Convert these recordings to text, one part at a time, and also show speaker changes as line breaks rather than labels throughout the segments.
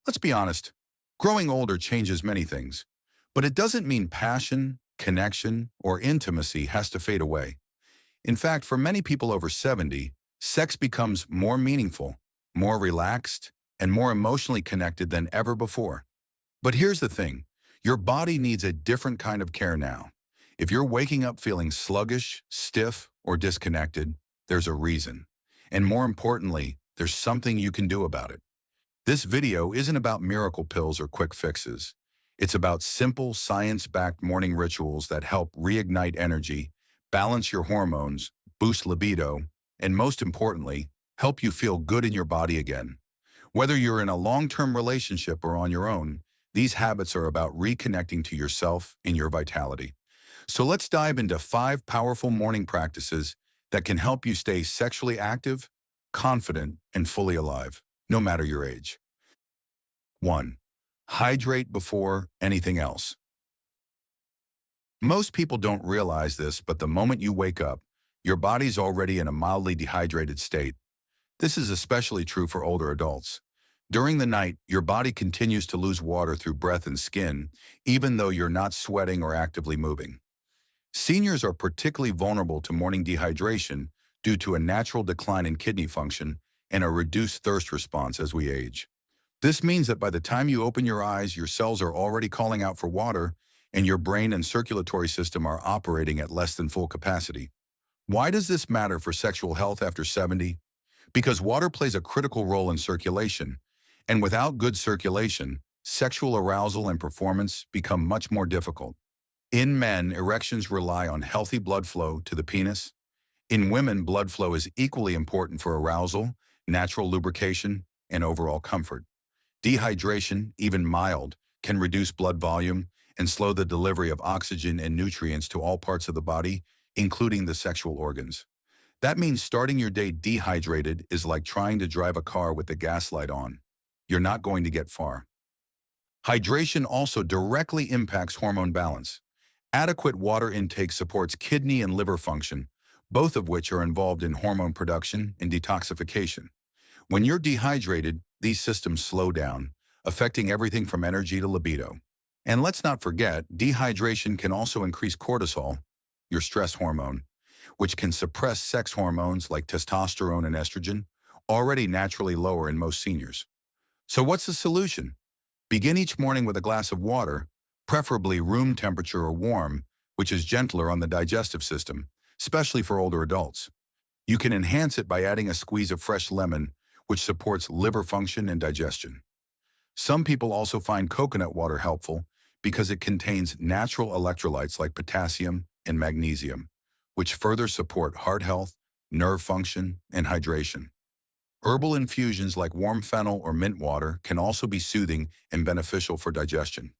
Let's be honest, growing older changes many things, but it doesn't mean passion, connection, or intimacy has to fade away. In fact, for many people over 70, sex becomes more meaningful, more relaxed, and more emotionally connected than ever before. But here's the thing, your body needs a different kind of care now. If you're waking up feeling sluggish, stiff, or disconnected, there's a reason. And more importantly, there's something you can do about it. This video isn't about miracle pills or quick fixes. It's about simple, science-backed morning rituals that help reignite energy, balance your hormones, boost libido, and most importantly, help you feel good in your body again. Whether you're in a long-term relationship or on your own, these habits are about reconnecting to yourself and your vitality. So let's dive into 5 powerful morning practices that can help you stay sexually active, confident, and fully alive, no matter your age. 1. Hydrate before anything else. Most people don't realize this, but the moment you wake up, your body's already in a mildly dehydrated state. This is especially true for older adults. During the night, your body continues to lose water through breath and skin, even though you're not sweating or actively moving. Seniors are particularly vulnerable to morning dehydration due to a natural decline in kidney function and a reduced thirst response as we age. This means that by the time you open your eyes, your cells are already calling out for water, and your brain and circulatory system are operating at less than full capacity. Why does this matter for sexual health after 70? Because water plays a critical role in circulation, and without good circulation, sexual arousal and performance become much more difficult. In men, erections rely on healthy blood flow to the penis. In women, blood flow is equally important for arousal, natural lubrication, and overall comfort. Dehydration, even mild, can reduce blood volume and slow the delivery of oxygen and nutrients to all parts of the body, including the sexual organs. That means starting your day dehydrated is like trying to drive a car with the gas light on. You're not going to get far. Hydration also directly impacts hormone balance. Adequate water intake supports kidney and liver function, both of which are involved in hormone production and detoxification. When you're dehydrated, these systems slow down, affecting everything from energy to libido. And let's not forget, dehydration can also increase cortisol, your stress hormone, which can suppress sex hormones like testosterone and estrogen, already naturally lower in most seniors. So what's the solution? Begin each morning with a glass of water, preferably room temperature or warm, which is gentler on the digestive system, especially for older adults. You can enhance it by adding a squeeze of fresh lemon, which supports liver function and digestion. Some people also find coconut water helpful because it contains natural electrolytes like potassium and magnesium, which further support heart health, nerve function, and hydration. Herbal infusions like warm fennel or mint water can also be soothing and beneficial for digestion.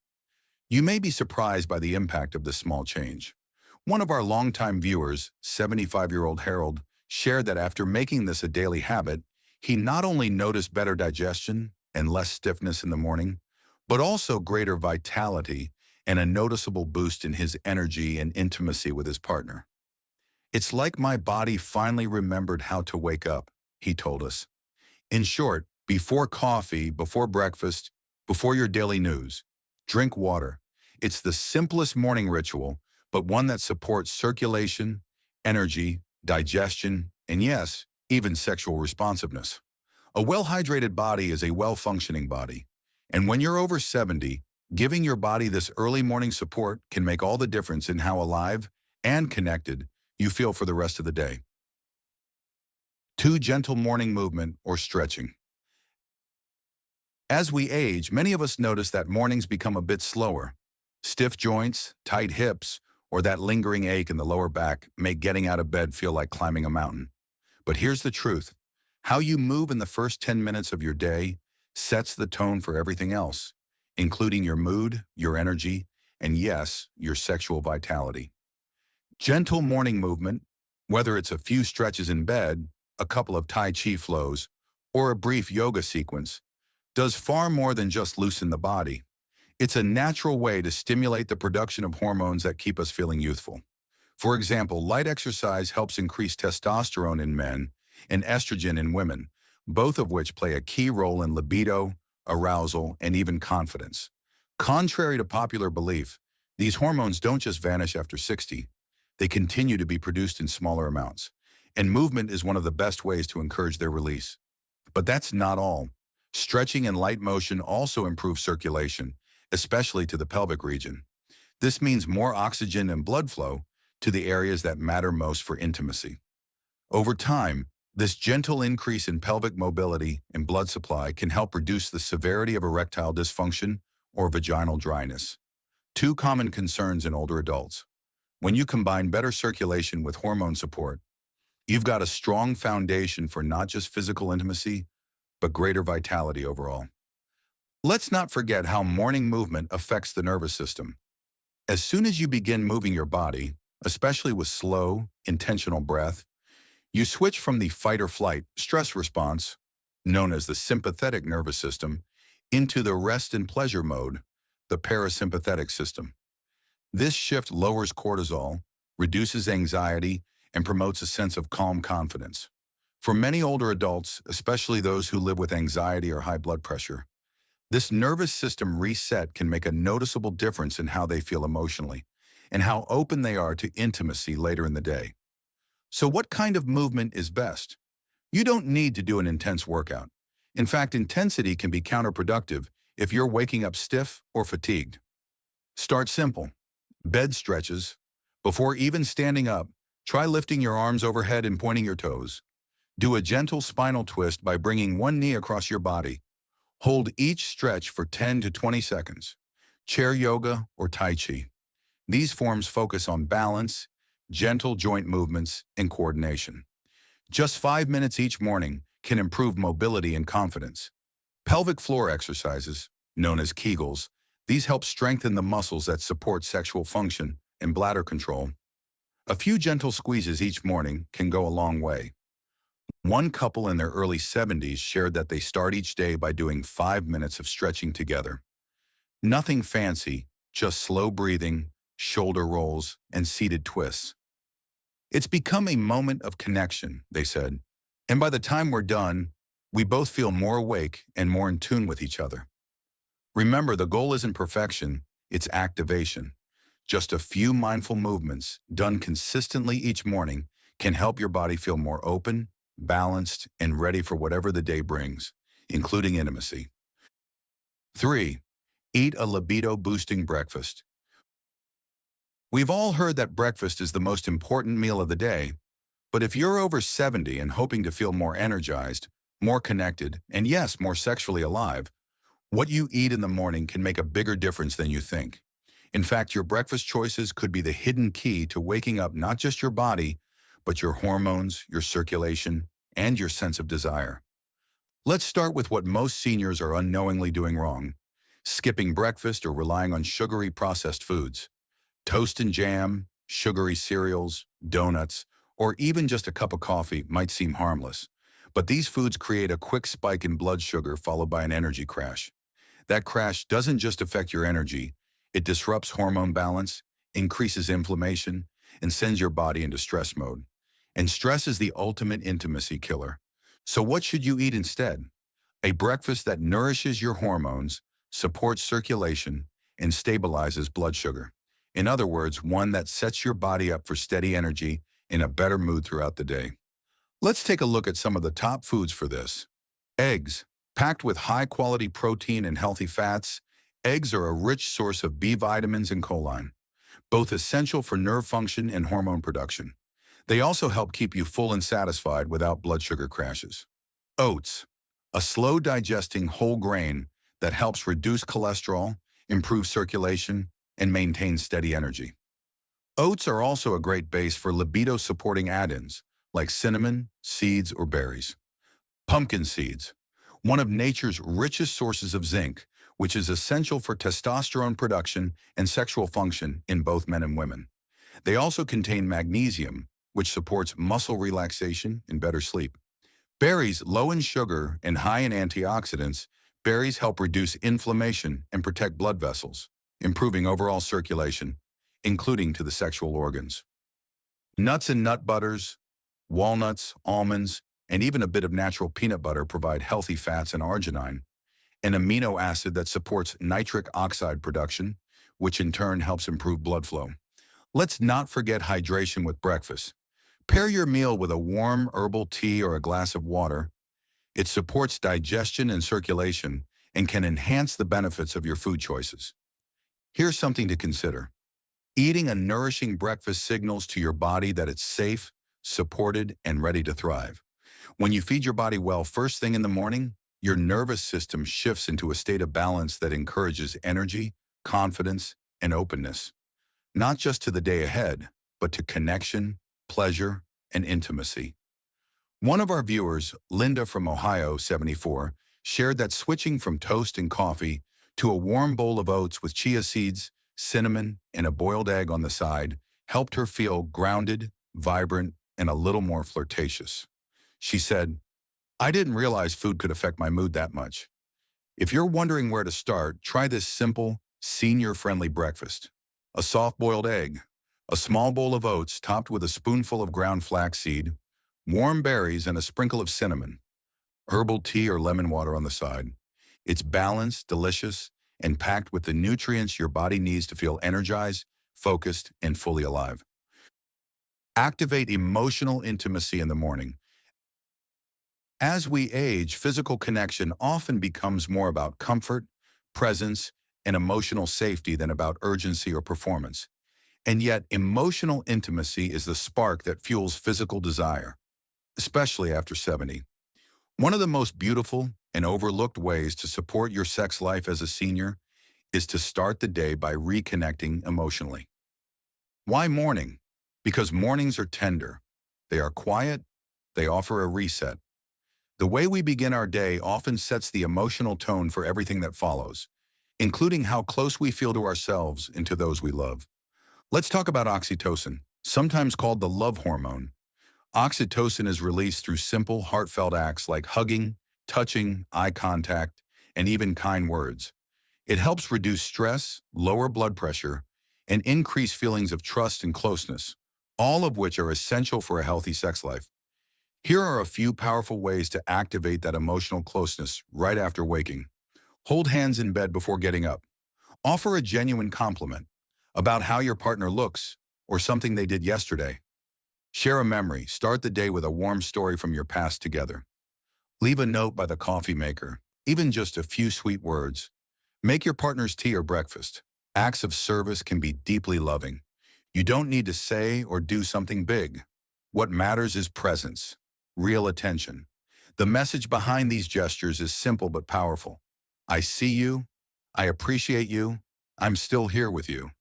You may be surprised by the impact of this small change. One of our longtime viewers, 75-year-old Harold, shared that after making this a daily habit, he not only noticed better digestion and less stiffness in the morning, but also greater vitality and a noticeable boost in his energy and intimacy with his partner. "It's like my body finally remembered how to wake up," he told us. In short, before coffee, before breakfast, before your daily news, drink water. It's the simplest morning ritual, but one that supports circulation, energy, digestion, and yes, even sexual responsiveness. A well-hydrated body is a well-functioning body. And when you're over 70, giving your body this early morning support can make all the difference in how alive and connected you feel for the rest of the day. 2. Gentle morning movement or stretching. As we age, many of us notice that mornings become a bit slower. Stiff joints, tight hips, or that lingering ache in the lower back make getting out of bed feel like climbing a mountain. But here's the truth. How you move in the first 10 minutes of your day sets the tone for everything else, including your mood, your energy, and yes, your sexual vitality. Gentle morning movement, whether it's a few stretches in bed, a couple of Tai Chi flows, or a brief yoga sequence, does far more than just loosen the body. It's a natural way to stimulate the production of hormones that keep us feeling youthful. For example, light exercise helps increase testosterone in men and estrogen in women, both of which play a key role in libido, arousal, and even confidence. Contrary to popular belief, these hormones don't just vanish after 60. They continue to be produced in smaller amounts. And movement is one of the best ways to encourage their release. But that's not all. Stretching and light motion also improve circulation, especially to the pelvic region. This means more oxygen and blood flow to the areas that matter most for intimacy. Over time, this gentle increase in pelvic mobility and blood supply can help reduce the severity of erectile dysfunction or vaginal dryness, two common concerns in older adults. When you combine better circulation with hormone support, you've got a strong foundation for not just physical intimacy, but greater vitality overall. Let's not forget how morning movement affects the nervous system. As soon as you begin moving your body, especially with slow, intentional breath, you switch from the fight or flight stress response, known as the sympathetic nervous system, into the rest and pleasure mode, the parasympathetic system. This shift lowers cortisol, reduces anxiety, and promotes a sense of calm confidence. For many older adults, especially those who live with anxiety or high blood pressure, this nervous system reset can make a noticeable difference in how they feel emotionally and how open they are to intimacy later in the day. So what kind of movement is best? You don't need to do an intense workout. In fact, intensity can be counterproductive if you're waking up stiff or fatigued. Start simple. Bed stretches. Before even standing up, try lifting your arms overhead and pointing your toes. Do a gentle spinal twist by bringing one knee across your body. Hold each stretch for 10 to 20 seconds. Chair yoga or Tai Chi. These forms focus on balance, gentle joint movements, and coordination. Just 5 minutes each morning can improve mobility and confidence. Pelvic floor exercises, known as Kegels, these help strengthen the muscles that support sexual function and bladder control. A few gentle squeezes each morning can go a long way. One couple in their early 70s shared that they start each day by doing 5 minutes of stretching together. Nothing fancy, just slow breathing, shoulder rolls, and seated twists. It's become a moment of connection, they said. And by the time we're done, we both feel more awake and more in tune with each other. Remember, the goal isn't perfection, it's activation. Just a few mindful movements, done consistently each morning, can help your body feel more open, balanced, and ready for whatever the day brings, including intimacy. 3. Eat a libido-boosting breakfast. We've all heard that breakfast is the most important meal of the day, but if you're over 70 and hoping to feel more energized, more connected, and yes, more sexually alive, what you eat in the morning can make a bigger difference than you think. In fact, your breakfast choices could be the hidden key to waking up not just your body, but your hormones, your circulation, and your sense of desire. Let's start with what most seniors are unknowingly doing wrong: skipping breakfast or relying on sugary processed foods. Toast and jam, sugary cereals, donuts, or even just a cup of coffee might seem harmless, but these foods create a quick spike in blood sugar followed by an energy crash. That crash doesn't just affect your energy, it disrupts hormone balance, increases inflammation, and sends your body into stress mode. And stress is the ultimate intimacy killer. So what should you eat instead? A breakfast that nourishes your hormones, supports circulation, and stabilizes blood sugar. In other words, one that sets your body up for steady energy and a better mood throughout the day. Let's take a look at some of the top foods for this. Eggs. Packed with high-quality protein and healthy fats, eggs are a rich source of B vitamins and choline, both essential for nerve function and hormone production. They also help keep you full and satisfied without blood sugar crashes. Oats. A slow-digesting whole grain that helps reduce cholesterol, improve circulation, and maintain steady energy. Oats are also a great base for libido-supporting add-ins, like cinnamon, seeds, or berries. Pumpkin seeds, one of nature's richest sources of zinc, which is essential for testosterone production and sexual function in both men and women. They also contain magnesium, which supports muscle relaxation and better sleep. Berries, low in sugar and high in antioxidants, berries help reduce inflammation and protect blood vessels, improving overall circulation, including to the sexual organs. Nuts and nut butters, walnuts, almonds, and even a bit of natural peanut butter provide healthy fats and arginine, an amino acid that supports nitric oxide production, which in turn helps improve blood flow. Let's not forget hydration with breakfast. Pair your meal with a warm herbal tea or a glass of water. It supports digestion and circulation and can enhance the benefits of your food choices. Here's something to consider. Eating a nourishing breakfast signals to your body that it's safe, supported, and ready to thrive. When you feed your body well first thing in the morning, your nervous system shifts into a state of balance that encourages energy, confidence, and openness, not just to the day ahead, but to connection, pleasure, and intimacy. One of our viewers, Linda from Ohio, 74, shared that switching from toast and coffee to a warm bowl of oats with chia seeds, cinnamon, and a boiled egg on the side helped her feel grounded, vibrant, and a little more flirtatious. She said, "I didn't realize food could affect my mood that much." If you're wondering where to start, try this simple, senior-friendly breakfast. A soft-boiled egg, a small bowl of oats topped with a spoonful of ground flaxseed, warm berries, and a sprinkle of cinnamon, herbal tea or lemon water on the side. It's balanced, delicious, and packed with the nutrients your body needs to feel energized, focused, and fully alive. Activate emotional intimacy in the morning. As we age, physical connection often becomes more about comfort, presence, and emotional safety than about urgency or performance. And yet, emotional intimacy is the spark that fuels physical desire, especially after 70. One of the most beautiful and overlooked ways to support your sex life as a senior is to start the day by reconnecting emotionally. Why morning? Because mornings are tender. They are quiet. They offer a reset. The way we begin our day often sets the emotional tone for everything that follows, including how close we feel to ourselves and to those we love. Let's talk about oxytocin, sometimes called the love hormone. Oxytocin is released through simple, heartfelt acts like hugging, touching, eye contact, and even kind words. It helps reduce stress, lower blood pressure, and increase feelings of trust and closeness, all of which are essential for a healthy sex life. Here are a few powerful ways to activate that emotional closeness right after waking. Hold hands in bed before getting up. Offer a genuine compliment about how your partner looks or something they did yesterday. Share a memory. Start the day with a warm story from your past together. Leave a note by the coffee maker, even just a few sweet words. Make your partner's tea or breakfast. Acts of service can be deeply loving. You don't need to say or do something big. What matters is presence, real attention. The message behind these gestures is simple but powerful. I see you. I appreciate you. I'm still here with you.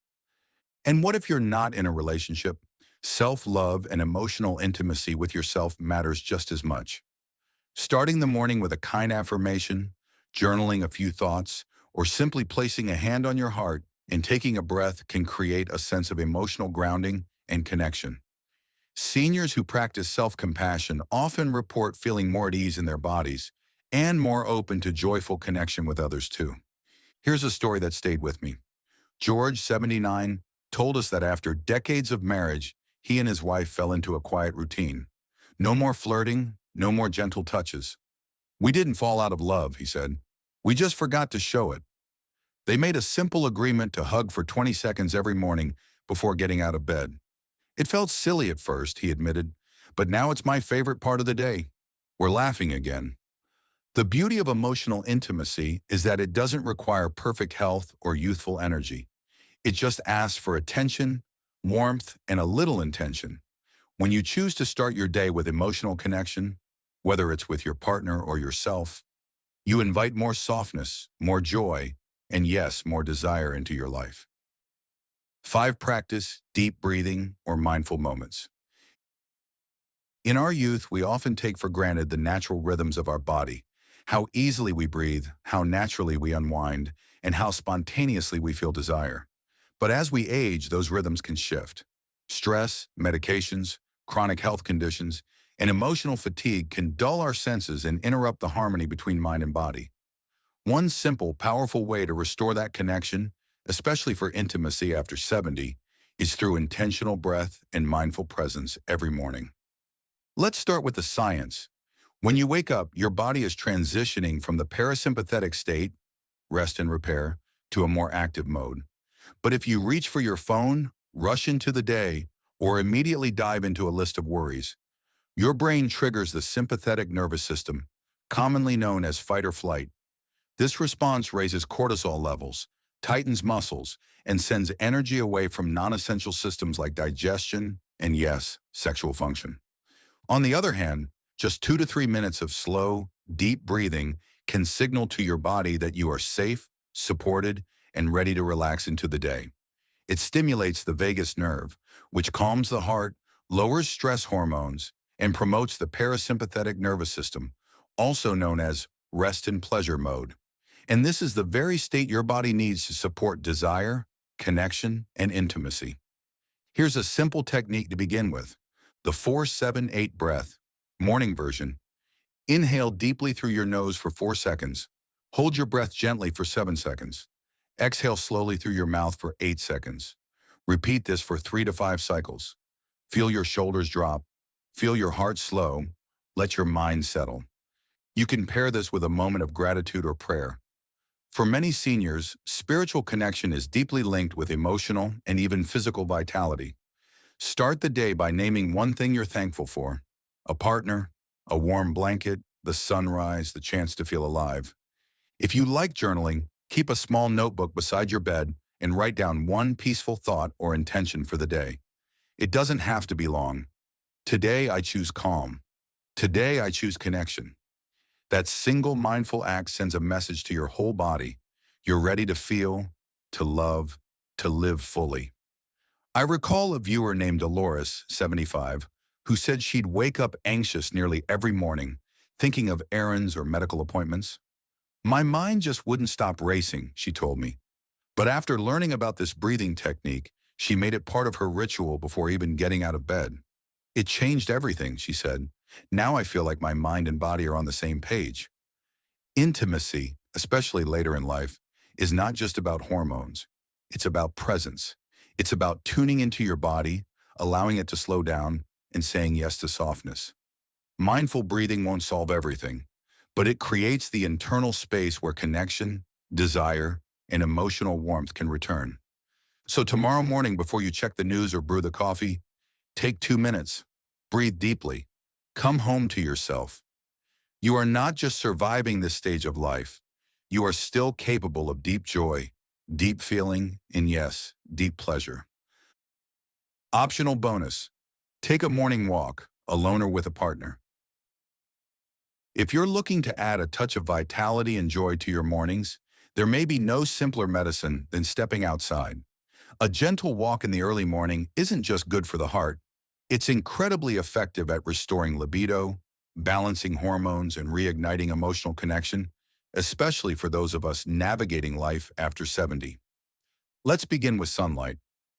And what if you're not in a relationship? Self-love and emotional intimacy with yourself matters just as much. Starting the morning with a kind affirmation, journaling a few thoughts, or simply placing a hand on your heart and taking a breath can create a sense of emotional grounding and connection. Seniors who practice self-compassion often report feeling more at ease in their bodies and more open to joyful connection with others too. Here's a story that stayed with me. George, 79, told us that after decades of marriage, he and his wife fell into a quiet routine. No more flirting, no more gentle touches. "We didn't fall out of love," he said. "We just forgot to show it." They made a simple agreement to hug for 20 seconds every morning before getting out of bed. "It felt silly at first," he admitted, "but now it's my favorite part of the day. We're laughing again." The beauty of emotional intimacy is that it doesn't require perfect health or youthful energy. It just asks for attention, warmth, and a little intention. When you choose to start your day with emotional connection, whether it's with your partner or yourself, you invite more softness, more joy, and yes, more desire into your life. 5. Practice deep breathing or mindful moments. In our youth, we often take for granted the natural rhythms of our body, how easily we breathe, how naturally we unwind, and how spontaneously we feel desire. But as we age, those rhythms can shift. Stress, medications, chronic health conditions, and emotional fatigue can dull our senses and interrupt the harmony between mind and body. One simple, powerful way to restore that connection, especially for intimacy after 70, is through intentional breath and mindful presence every morning. Let's start with the science. When you wake up, your body is transitioning from the parasympathetic state, rest and repair, to a more active mode. But if you reach for your phone, rush into the day, or immediately dive into a list of worries, your brain triggers the sympathetic nervous system, commonly known as fight or flight. This response raises cortisol levels, tightens muscles, and sends energy away from non-essential systems like digestion and, yes, sexual function. On the other hand, just 2 to 3 minutes of slow, deep breathing can signal to your body that you are safe, supported, and ready to relax into the day. It stimulates the vagus nerve, which calms the heart, lowers stress hormones, and promotes the parasympathetic nervous system, also known as rest and pleasure mode. And this is the very state your body needs to support desire, connection, and intimacy. Here's a simple technique to begin with. The 4-7-8 breath, morning version. Inhale deeply through your nose for 4 seconds. Hold your breath gently for 7 seconds. Exhale slowly through your mouth for 8 seconds. Repeat this for 3 to 5 cycles. Feel your shoulders drop. Feel your heart slow. Let your mind settle. You can pair this with a moment of gratitude or prayer. For many seniors, spiritual connection is deeply linked with emotional and even physical vitality. Start the day by naming one thing you're thankful for: a partner, a warm blanket, the sunrise, the chance to feel alive. If you like journaling, keep a small notebook beside your bed and write down one peaceful thought or intention for the day. It doesn't have to be long. Today I choose calm. Today I choose connection. That single mindful act sends a message to your whole body. You're ready to feel, to love, to live fully. I recall a viewer named Dolores, 75, who said she'd wake up anxious nearly every morning, thinking of errands or medical appointments. My mind just wouldn't stop racing, she told me. But after learning about this breathing technique, she made it part of her ritual before even getting out of bed. It changed everything, she said. Now I feel like my mind and body are on the same page. Intimacy, especially later in life, is not just about hormones. It's about presence. It's about tuning into your body, allowing it to slow down, and saying yes to softness. Mindful breathing won't solve everything, but it creates the internal space where connection, desire, and emotional warmth can return. So tomorrow morning, before you check the news or brew the coffee, take 2 minutes. Breathe deeply. Come home to yourself. You are not just surviving this stage of life. You are still capable of deep joy, deep feeling, and yes, deep pleasure. Optional bonus: take a morning walk, alone or with a partner. If you're looking to add a touch of vitality and joy to your mornings, there may be no simpler medicine than stepping outside. A gentle walk in the early morning isn't just good for the heart, it's incredibly effective at restoring libido, balancing hormones, and reigniting emotional connection, especially for those of us navigating life after 70. Let's begin with sunlight.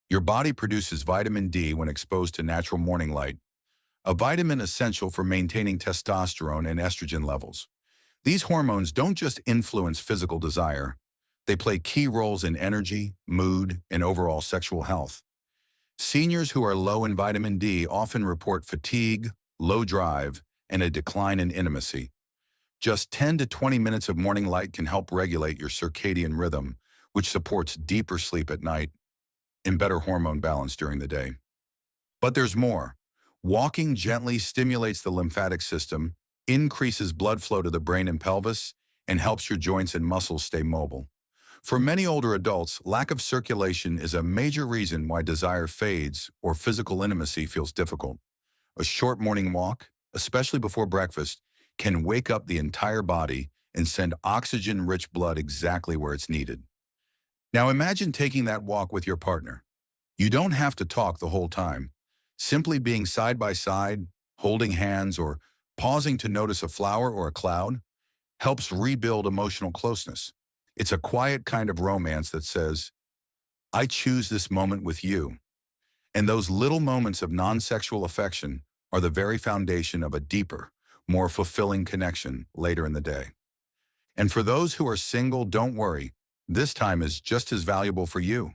Your body produces vitamin D when exposed to natural morning light, a vitamin essential for maintaining testosterone and estrogen levels. These hormones don't just influence physical desire, they play key roles in energy, mood, and overall sexual health. Seniors who are low in vitamin D often report fatigue, low drive, and a decline in intimacy. Just 10 to 20 minutes of morning light can help regulate your circadian rhythm, which supports deeper sleep at night and better hormone balance during the day. But there's more. Walking gently stimulates the lymphatic system, increases blood flow to the brain and pelvis, and helps your joints and muscles stay mobile. For many older adults, lack of circulation is a major reason why desire fades or physical intimacy feels difficult. A short morning walk, especially before breakfast, can wake up the entire body and send oxygen-rich blood exactly where it's needed. Now imagine taking that walk with your partner. You don't have to talk the whole time. Simply being side by side, holding hands, or pausing to notice a flower or a cloud helps rebuild emotional closeness. It's a quiet kind of romance that says, I choose this moment with you. And those little moments of non-sexual affection are the very foundation of a deeper, more fulfilling connection later in the day. And for those who are single, don't worry. This time is just as valuable for you.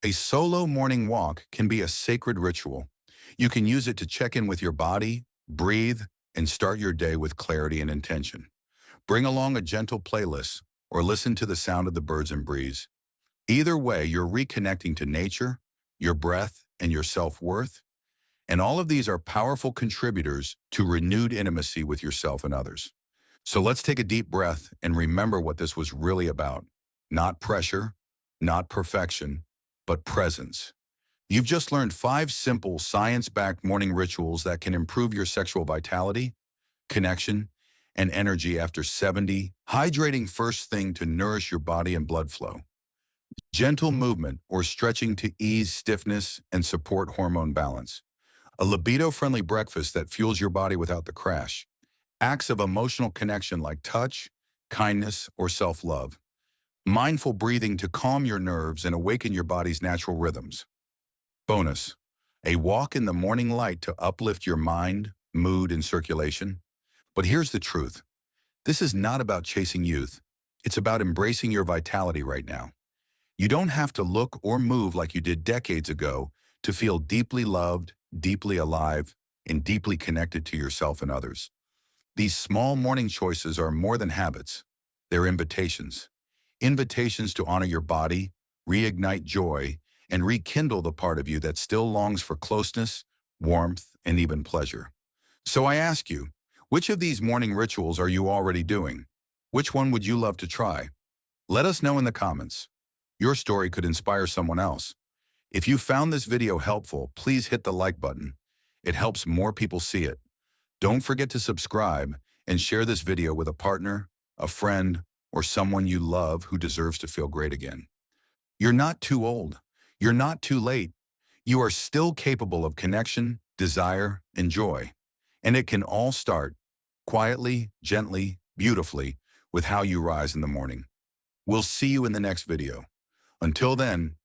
A solo morning walk can be a sacred ritual. You can use it to check in with your body, breathe, and start your day with clarity and intention. Bring along a gentle playlist or listen to the sound of the birds and breeze. Either way, you're reconnecting to nature, your breath, and your self-worth, and all of these are powerful contributors to renewed intimacy with yourself and others. So let's take a deep breath and remember what this was really about. Not pressure, not perfection, but presence. You've just learned 5 simple, science-backed morning rituals that can improve your sexual vitality, connection, and energy after 70. Hydrating first thing to nourish your body and blood flow. Gentle movement or stretching to ease stiffness and support hormone balance. A libido-friendly breakfast that fuels your body without the crash. Acts of emotional connection like touch, kindness, or self-love. Mindful breathing to calm your nerves and awaken your body's natural rhythms. Bonus, a walk in the morning light to uplift your mind, mood, and circulation. But here's the truth. This is not about chasing youth. It's about embracing your vitality right now. You don't have to look or move like you did decades ago to feel deeply loved, deeply alive, and deeply connected to yourself and others. These small morning choices are more than habits. They're invitations. Invitations to honor your body, reignite joy, and rekindle the part of you that still longs for closeness, warmth, and even pleasure. So I ask you, which of these morning rituals are you already doing? Which one would you love to try? Let us know in the comments. Your story could inspire someone else. If you found this video helpful, please hit the like button. It helps more people see it. Don't forget to subscribe and share this video with a partner, a friend, or someone you love who deserves to feel great again. You're not too old. You're not too late. You are still capable of connection, desire, and joy. And it can all start quietly, gently, beautifully with how you rise in the morning. We'll see you in the next video. Until then,